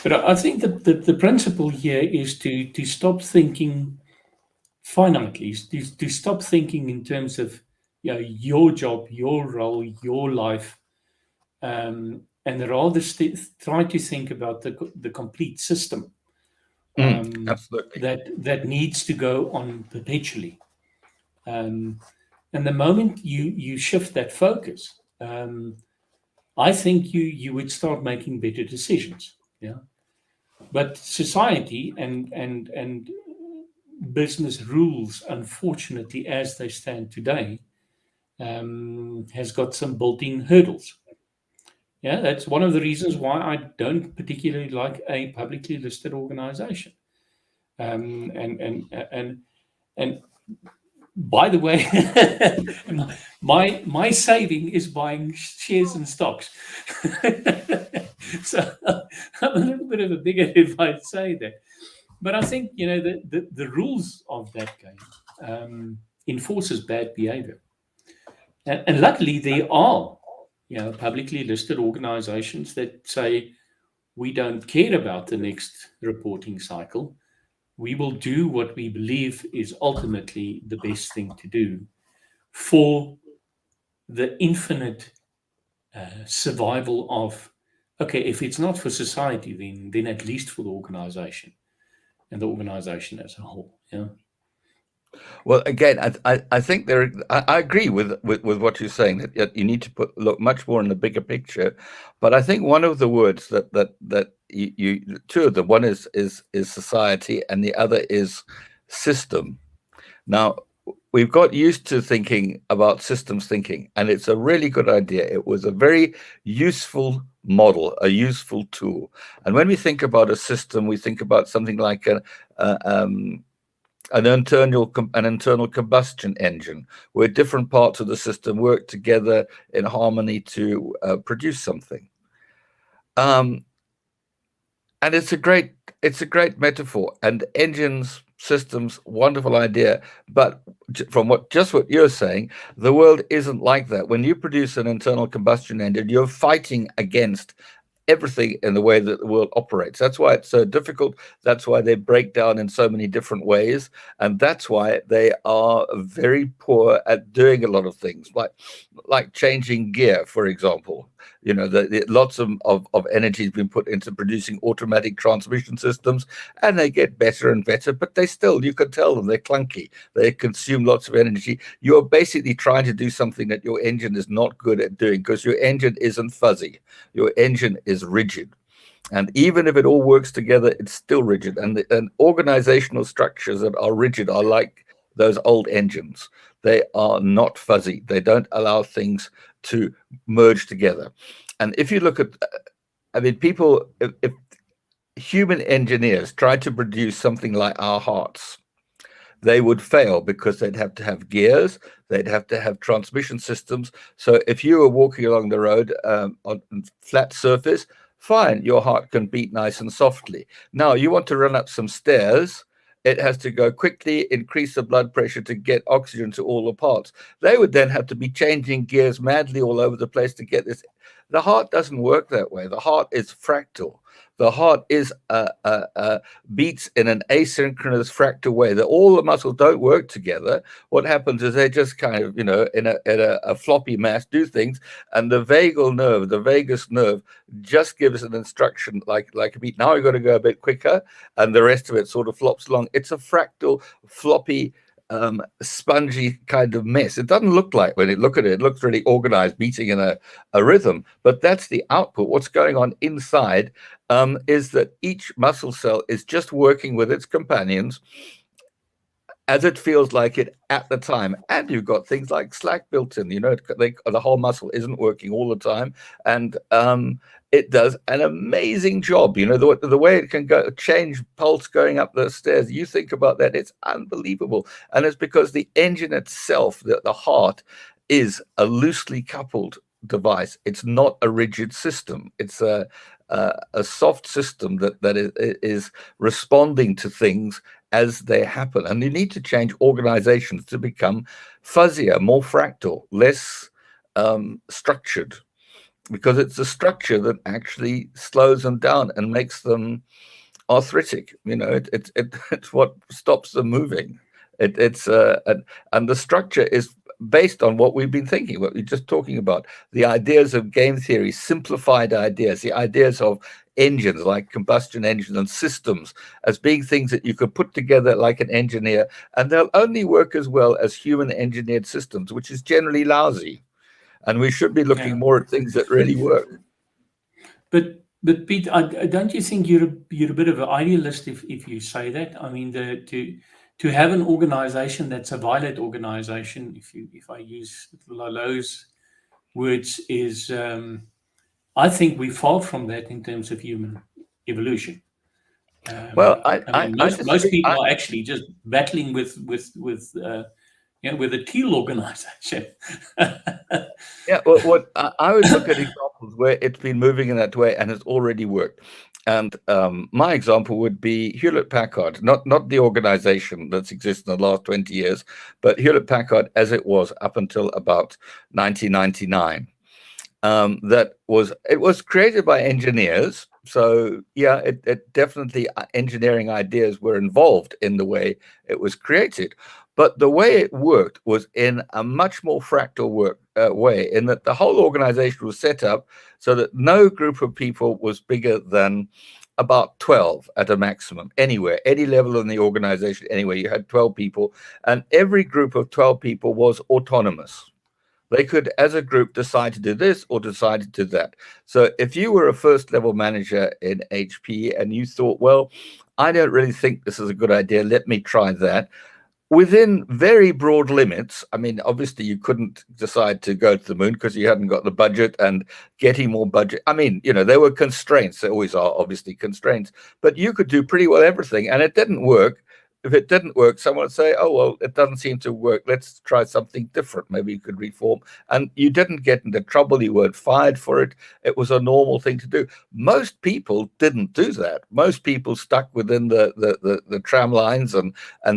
A: But I think that the principle here is to stop thinking finitely, to stop thinking in terms of your job, your role, your life, and rather try to think about the complete system
B: Absolutely.
A: that needs to go on perpetually. And the moment you shift that focus, I think you would start making better decisions. Yeah. But society and business rules, unfortunately, as they stand today, has got some built-in hurdles. Yeah, that's one of the reasons why I don't particularly like a publicly listed organization. And by the way, my saving is buying shares and stocks. So I'm a little bit of a bigot if I say that. But I think the rules of that game enforces bad behavior, and luckily there are publicly listed organizations that say we don't care about the next reporting cycle. We will do what we believe is ultimately the best thing to do for the infinite survival of, okay, if it's not for society, then at least for the organization and the organization as a whole. Yeah.
B: Well, again, I think I agree with what you're saying, that you need to look much more in the bigger picture. But I think one of the words that you two of them, one is society and the other is system. Now, we've got used to thinking about systems thinking, and it's a really good idea. It was a very useful model, a useful tool. And when we think about a system, we think about something like an internal combustion engine, where different parts of the system work together in harmony to produce something. And it's a great metaphor. And engines, systems, wonderful idea. But from what you're saying, the world isn't like that. When you produce an internal combustion engine, you're fighting against everything in the way that the world operates. That's why it's so difficult. That's why they break down in so many different ways. And that's why they are very poor at doing a lot of things, like changing gear, for example. Lots of energy has been put into producing automatic transmission systems, and they get better and better, but you can tell them they're clunky. They consume lots of energy. You're basically trying to do something that your engine is not good at doing, because your engine isn't fuzzy. Your engine is rigid. And even if it all works together, it's still rigid. And organizational structures that are rigid are like those old engines. They are not fuzzy. They don't allow things to merge together. And if you look at, people, if human engineers tried to produce something like our hearts, they would fail, because they'd have to have gears, they'd have to have transmission systems. So if you were walking along the road on flat surface, fine, your heart can beat nice and softly. Now you want to run up some stairs, it has to go quickly, increase the blood pressure to get oxygen to all the parts. They would then have to be changing gears madly all over the place to get this. The heart doesn't work that way. The heart is fractal. The heart is beats in an asynchronous fractal way, that all the muscles don't work together. What happens is they just kind of, in a floppy mass do things, and the vagus nerve just gives an instruction like a beat. Now you've got to go a bit quicker, and the rest of it sort of flops along. It's a fractal, floppy, spongy kind of mess. It doesn't look like, when you look at it, it looks really organized, beating in a rhythm, but that's the output. What's going on inside is that each muscle cell is just working with its companions as it feels like it at the time. And you've got things like slack built in, the whole muscle isn't working all the time. And it does an amazing job. The way it can change pulse going up the stairs. You think about that, it's unbelievable. And it's because the engine itself, the heart, is a loosely coupled device. It's not a rigid system. It's a soft system that is responding to things as they happen. And you need to change organizations to become fuzzier, more fractal, less structured, because it's the structure that actually slows them down and makes them arthritic. It's what stops them moving. And the structure is based on what we've been thinking, what we're just talking about, the ideas of game theory, simplified ideas, the ideas of engines like combustion engines and systems as being things that you could put together like an engineer, and they'll only work as well as human engineered systems, which is generally lousy. And we should be looking more at things that really work.
A: But Pete, don't you think you're a bit of an idealist if you say that? I mean, to have an organization that's a violent organization, if I use Lalo's words, is I think we fall from that in terms of human evolution.
B: Well,
A: I mean, most people are actually just battling with a teal organization.
B: Yeah, well, what I would look at examples where it's been moving in that way and has already worked. And my example would be Hewlett Packard, not the organization that's existed in the last 20 years, but Hewlett Packard as it was up until about 1999. It was created by engineers. So yeah, it definitely engineering ideas were involved in the way it was created. But the way it worked was in a much more fractal way, in that the whole organization was set up so that no group of people was bigger than about 12 at a maximum. Anywhere, any level in the organization, anywhere, you had 12 people, and every group of 12 people was autonomous. They could, as a group, decide to do this or decide to do that. So if you were a first level manager in HP and you thought, well, I don't really think this is a good idea, let me try that, within very broad limits. I mean, obviously you couldn't decide to go to the moon because you hadn't got the budget, and getting more budget. I mean, there were constraints. There always are, obviously, constraints, but you could do pretty well everything, and it didn't work. If it didn't work, someone would say, oh, well, it doesn't seem to work. Let's try something different. Maybe you could reform. And you didn't get into trouble. You weren't fired for it. It was a normal thing to do. Most people didn't do that. Most people stuck within the tram lines and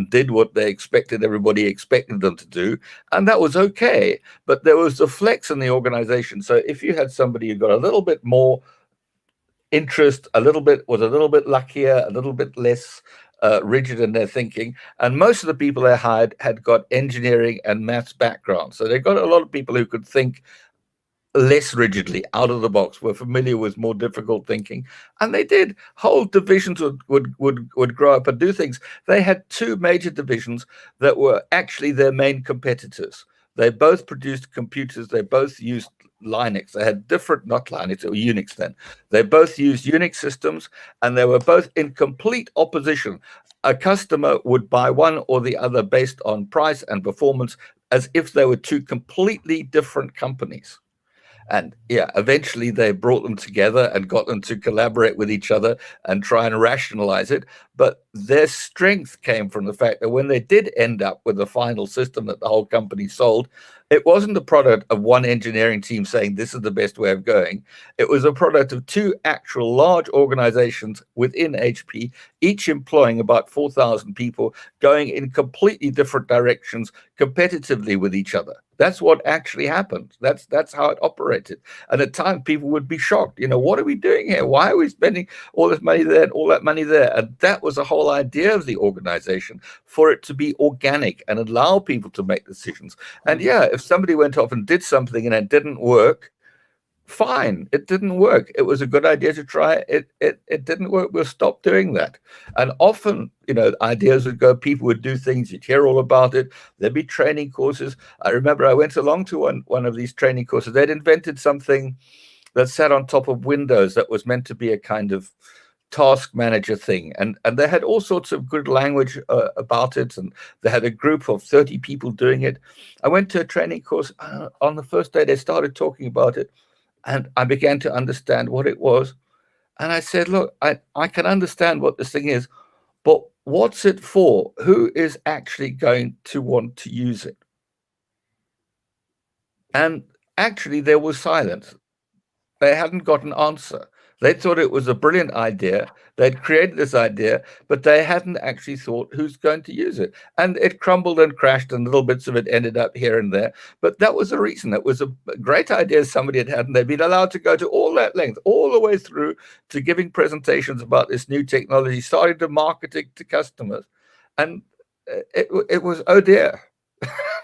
B: did what they expected, everybody expected them to do. And that was okay. But there was the flex in the organization. So if you had somebody who got a little bit more interest, was a little bit luckier, a little bit less rigid in their thinking, and most of the people they hired had got engineering and maths background, so they got a lot of people who could think less rigidly, out of the box, were familiar with more difficult thinking, and they did. Whole divisions would grow up and do things. They had two major divisions that were actually their main competitors. They both produced computers. They both used Linux. They had different, not Linux, or Unix then. They both used Unix systems, and they were both in complete opposition. A customer would buy one or the other based on price and performance, as if they were two completely different companies. And yeah, eventually they brought them together and got them to collaborate with each other and try and rationalize it. But their strength came from the fact that when they did end up with a final system that the whole company sold, it wasn't the product of one engineering team saying this is the best way of going. It was a product of two actual large organizations within HP, each employing about 4,000 people, going in completely different directions competitively with each other. That's what actually happened. That's how it operated. And at times people would be shocked. What are we doing here? Why are we spending all this money there and all that money there? And that was the whole idea of the organization, for it to be organic and allow people to make decisions. And yeah, if somebody went off and did something and it didn't work, fine, it didn't work. It was a good idea to try it. It didn't work. We'll stop doing that. And often, ideas would go, people would do things, you'd hear all about it. There'd be training courses. I remember I went along to one of these training courses. They'd invented something that sat on top of Windows that was meant to be a kind of task manager thing, and they had all sorts of good language about it, and they had a group of 30 people doing it. I went to a training course. On the first day they started talking about it, and I began to understand what it was. And I said, look, I can understand what this thing is, but what's it for? Who is actually going to want to use it? And actually there was silence. They hadn't got an answer. They thought it was a brilliant idea. They'd created this idea, but they hadn't actually thought who's going to use it. And it crumbled and crashed, and little bits of it ended up here and there. But that was the reason. It was a great idea somebody had had, and they'd been allowed to go to all that length, all the way through to giving presentations about this new technology, starting to market it to customers. And it was, oh dear,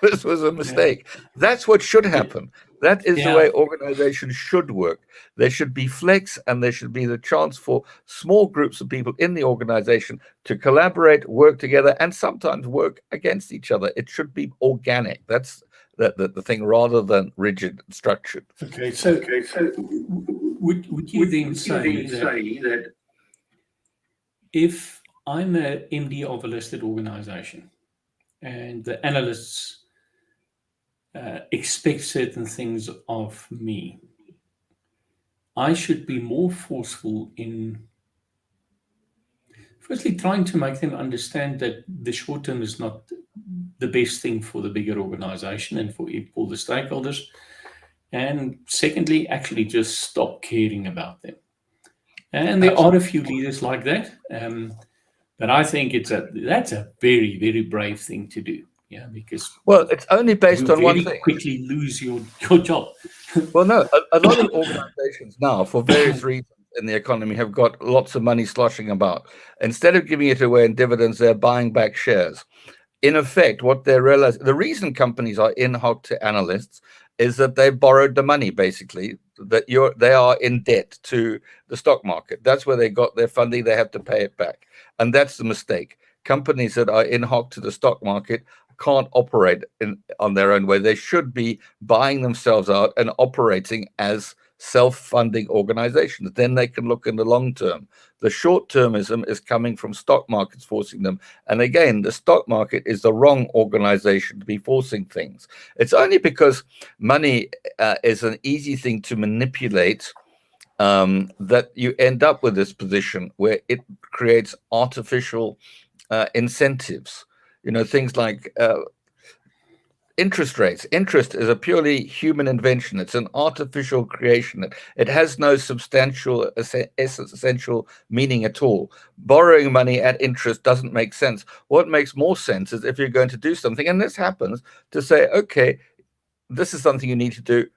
B: this was a mistake. That's what should happen. That is the way organizations should work. There should be flex, and there should be the chance for small groups of people in the organization to collaborate, work together, and sometimes work against each other. It should be organic. That's the thing, rather than rigid and structured.
A: Okay, so would you then say that if I'm a MD of a listed organization and the analysts expect certain things of me, I should be more forceful in firstly trying to make them understand that the short term is not the best thing for the bigger organization and for the stakeholders, and secondly, actually just stop caring about them. And there are a few leaders like that, but I think that's a very, very brave thing to do. Yeah, because
B: it's only based on one thing.
A: Quickly lose your job.
B: Well, no, a lot of organizations now, for various reasons in the economy, have got lots of money sloshing about. Instead of giving it away in dividends, they're buying back shares. In effect, what they realize, the reason companies are in hoc to analysts is that they borrowed the money, basically, that they are in debt to the stock market. That's where they got their funding. They have to pay it back. And that's the mistake. Companies that are in hoc to the stock market can't operate on their own way. They should be buying themselves out and operating as self-funding organizations. Then they can look in the long term. The short-termism is coming from stock markets forcing them. And again, the stock market is the wrong organization to be forcing things. It's only because money is an easy thing to manipulate that you end up with this position where it creates artificial incentives. Things like interest rates. Interest is a purely human invention. It's an artificial creation. It has no substantial, essential meaning at all. Borrowing money at interest doesn't make sense. What makes more sense is if you're going to do something, and this happens, to say, okay, this is something you need to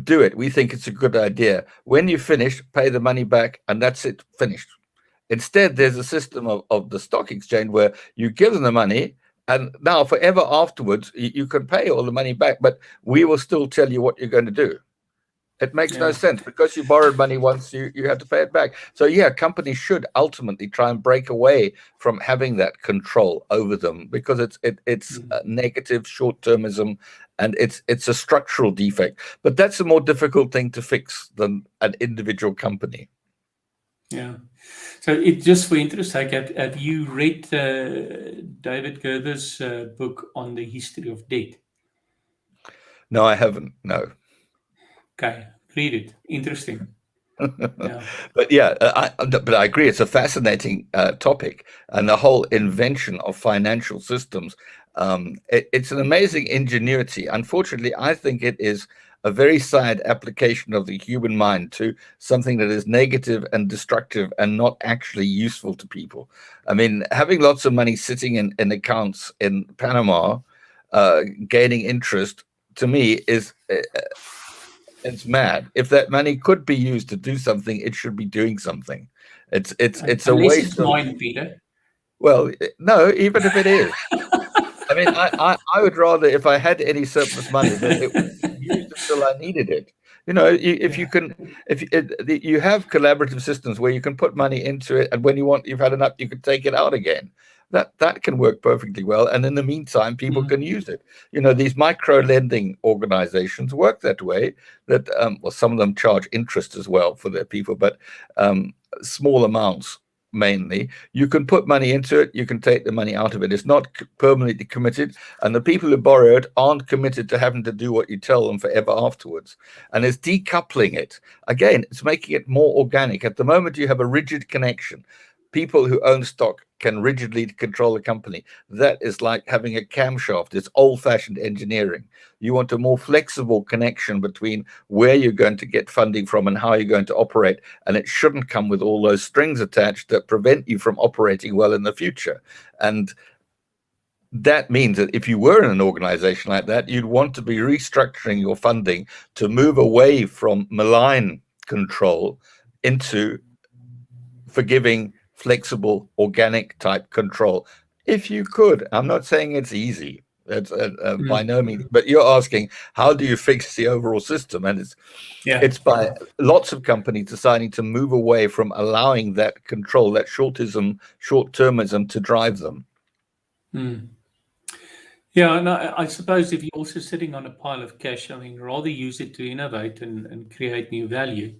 B: do it. We think it's a good idea. When you finish, pay the money back, and that's it, finished. Instead, there's a system of the stock exchange where you give them the money, and now forever afterwards, you can pay all the money back, but we will still tell you what you're going to do. It makes no sense because you borrowed money once, you have to pay it back. So companies should ultimately try and break away from having that control over them, because it's a negative short-termism, and it's a structural defect. But that's a more difficult thing to fix than an individual company.
A: Yeah. So just for interest sake, have you read David Gerber's book on the history of debt?
B: No, I haven't. No.
A: Okay, read it. Interesting.
B: Yeah. But I agree. It's a fascinating topic, and the whole invention of financial systems. It's an amazing ingenuity. Unfortunately, I think it is a very sad application of the human mind to something that is negative and destructive and not actually useful to people. I mean, having lots of money sitting in accounts in Panama, gaining interest, to me is it's mad. If that money could be used to do something, it should be doing something. It's a waste of
A: mine, Peter.
B: Well, no, even if it is. I mean, I would rather, if I had any surplus money, that it was used until I needed it. If you have collaborative systems where you can put money into it, and when you've had enough, you can take it out again. That can work perfectly well. And in the meantime, people can use it. These micro lending organizations work that way. That some of them charge interest as well for their people, but small amounts. Mainly, you can put money into it, you can take the money out of it. It's not permanently committed, and the people who borrow it aren't committed to having to do what you tell them forever afterwards. And it's decoupling it. Again, it's making it more organic. At the moment, you have a rigid connection. people who own stock can rigidly control a company. That is like having a camshaft. It's old-fashioned engineering. You want a more flexible connection between where you're going to get funding from and how you're going to operate, and it shouldn't come with all those strings attached that prevent you from operating well in the future. And that means that if you were in an organization like that, you'd want to be restructuring your funding to move away from malign control into forgiving, flexible, organic type control. If you could, I'm not saying it's easy. That's by no means. But you're asking, how do you fix the overall system? And it's by lots of companies deciding to move away from allowing that control, that short-termism to drive them.
A: Yeah, and I suppose if you're also sitting on a pile of cash, I mean, rather use it to innovate and create new value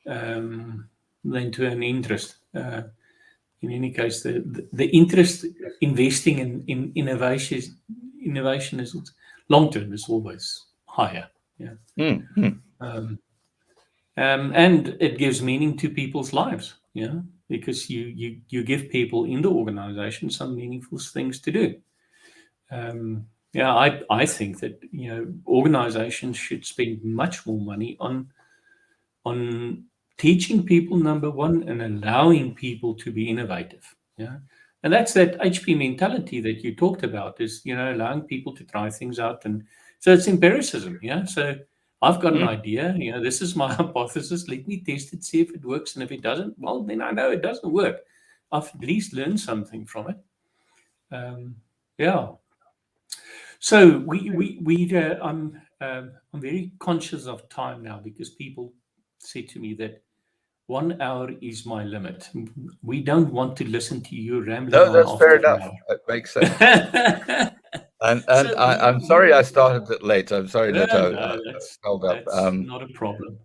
A: than to earn interest. In any case, the interest investing in innovation is long term is always higher. Yeah, and it gives meaning to people's lives. Yeah, because you give people in the organization some meaningful things to do. Yeah, I think that organizations should spend much more money on teaching people, number one, and allowing people to be innovative. Yeah. And that's that HP mentality that you talked about, is allowing people to try things out. And so it's empiricism. Yeah. So I've got an idea, this is my hypothesis. Let me test it, see if it works. And if it doesn't, well, then I know it doesn't work. I've at least learned something from it. Yeah. So I'm very conscious of time now, because people say to me that 1 hour is my limit. We don't want to listen to you rambling
B: No,
A: on
B: that's fair
A: after an
B: enough.
A: hour.
B: It makes sense. And
A: So
B: I'm sorry I started it late. I'm sorry
A: no,
B: that I
A: that's
B: held up.
A: not a problem.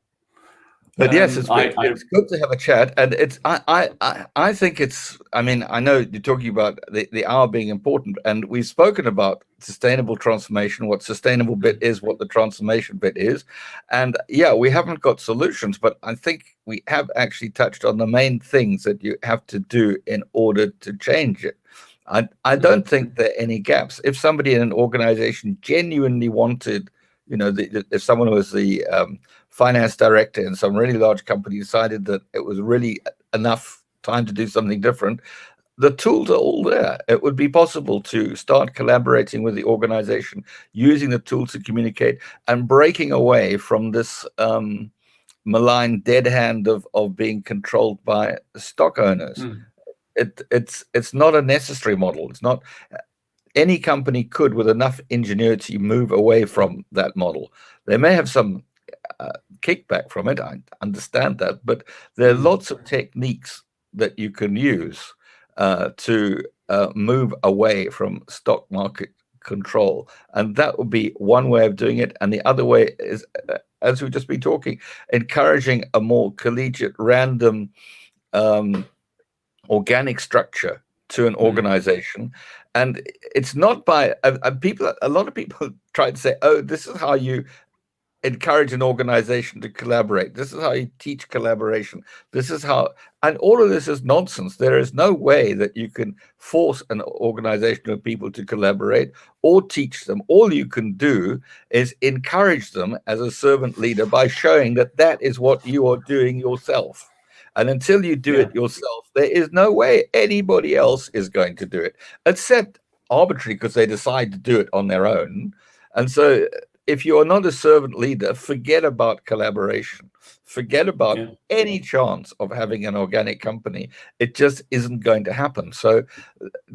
B: But yes, it's
A: I
B: it's good to have a chat, and I think it's. I mean, I know you're talking about the hour being important, and we've spoken about sustainable transformation, what sustainable bit is, what the transformation bit is, and yeah, we haven't got solutions, but I think we have actually touched on the main things that you have to do in order to change it. I don't think there are any gaps. If somebody in an organization genuinely wanted, if someone was the finance director in some really large company decided that it was really enough time to do something different, the tools are all there. It would be possible to start collaborating with the organization, using the tools to communicate, and breaking away from this malign dead hand of being controlled by stock owners. It's not a necessary model. It's not. Any company could, with enough ingenuity, move away from that model. They may have some kickback from it, I understand that, but there are lots of techniques that you can use to move away from stock market control, and that would be one way of doing it. And the other way is, as we've just been talking, encouraging a more collegiate, random, organic structure to an organization. And it's not by people. A lot of people try to say, oh, this is how you encourage an organization to collaborate. This is how you teach collaboration. This is how, and all of this is nonsense. There is no way that you can force an organization of people to collaborate or teach them. All you can do is encourage them as a servant leader by showing that that is what you are doing yourself. And until you do it yourself, there is no way anybody else is going to do it, except arbitrary, because they decide to do it on their own. And so if you are not a servant leader, forget about collaboration. Forget about any chance of having an organic company. It just isn't going to happen. So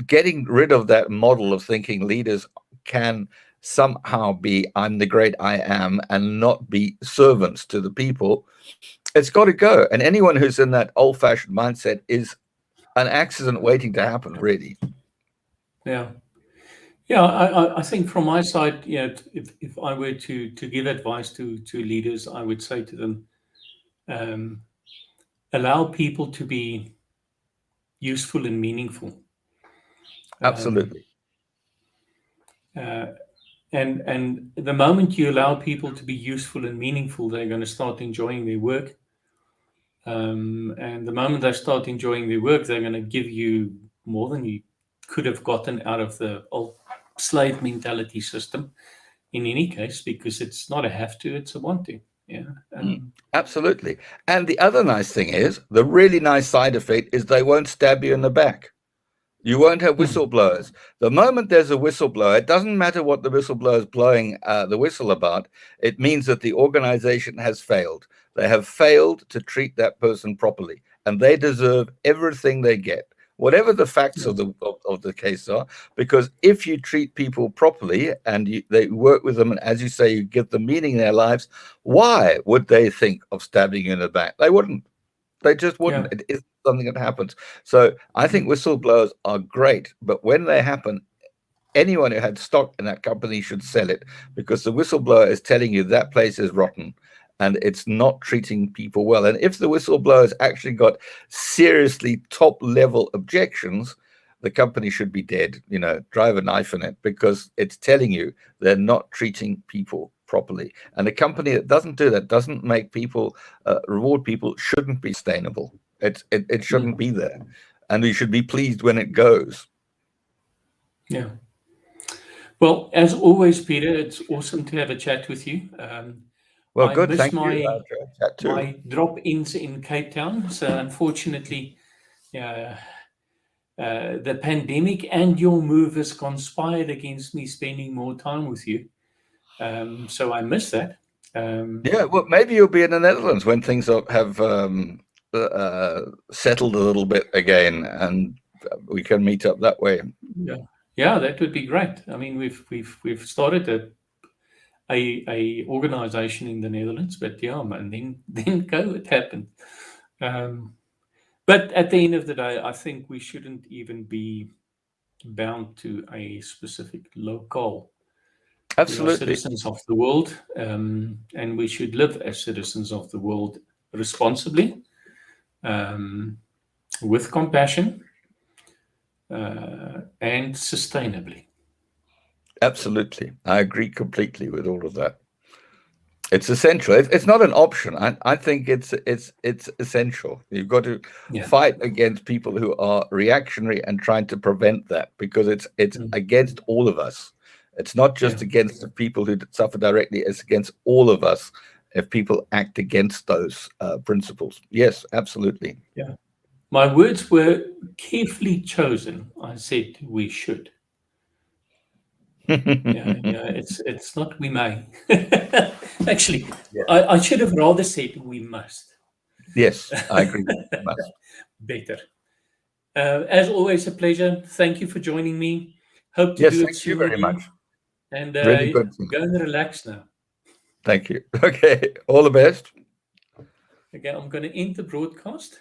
B: getting rid of that model of thinking leaders can somehow be I'm the great I am and not be servants to the people, it's got to go. And anyone who's in that old-fashioned mindset is an accident waiting to happen, really.
A: Yeah. I think from my side, if I were to give advice to leaders, I would say to them, allow people to be useful and meaningful.
B: Absolutely.
A: And the moment you allow people to be useful and meaningful, they're going to start enjoying their work. And the moment they start enjoying their work, they're going to give you more than you could have gotten out of the old slave mentality system. In any case, because it's not a have to, it's a want to. Yeah.
B: Absolutely. And the other nice thing is, the really nice side effect is they won't stab you in the back. You won't have whistleblowers. The moment there's a whistleblower, it doesn't matter what the whistleblower is blowing the whistle about. It means that the organization has failed. They have failed to treat that person properly, and they deserve everything they get, whatever the facts of the case are. Because if you treat people properly and they work with them, and as you say, you give them meaning in their lives, why would they think of stabbing you in the back? They wouldn't. They just wouldn't.
A: Yeah.
B: It is something that happens. So I think whistleblowers are great, but when they happen, anyone who had stock in that company should sell it, because the whistleblower is telling you that place is rotten and it's not treating people well. And if the whistleblower has actually got seriously top level objections, the company should be dead, drive a knife in it, because it's telling you they're not treating people properly. And a company that doesn't do that, doesn't make people, reward people, shouldn't be sustainable. It shouldn't be there. And we should be pleased when it goes.
A: Yeah. Well, as always, Peter, it's awesome to have a chat with you.
B: Well,
A: I
B: good.
A: miss
B: Thank you.
A: my
B: Chat too.
A: my drop-ins in Cape Town. So unfortunately, the pandemic and your move has conspired against me spending more time with you. So I miss that.
B: Yeah, well, maybe you'll be in the Netherlands when things have settled a little bit again, and we can meet up that way.
A: Yeah, that would be great. I mean, we've started a organization in the Netherlands, but and then COVID happened. But at the end of the day, I think we shouldn't even be bound to a specific locale.
B: Absolutely.
A: We are citizens of the world, and we should live as citizens of the world responsibly, with compassion, and sustainably.
B: Absolutely. I agree completely with all of that. It's essential. It's not an option. I think it's essential. You've got to fight against people who are reactionary and trying to prevent that, because it's against all of us. It's not just against the people who suffer directly. It's against all of us if people act against those principles. Yes, absolutely.
A: Yeah. My words were carefully chosen. I said we should. It's not we may. Actually, I should have rather said we must.
B: Yes, I agree.
A: Better. As always, a pleasure. Thank you for joining me. Hope to do it
B: thank
A: soon.
B: You very much.
A: And
B: really good.
A: Go and relax now.
B: Thank you. Okay. All the best.
A: Okay, I'm going to end the broadcast.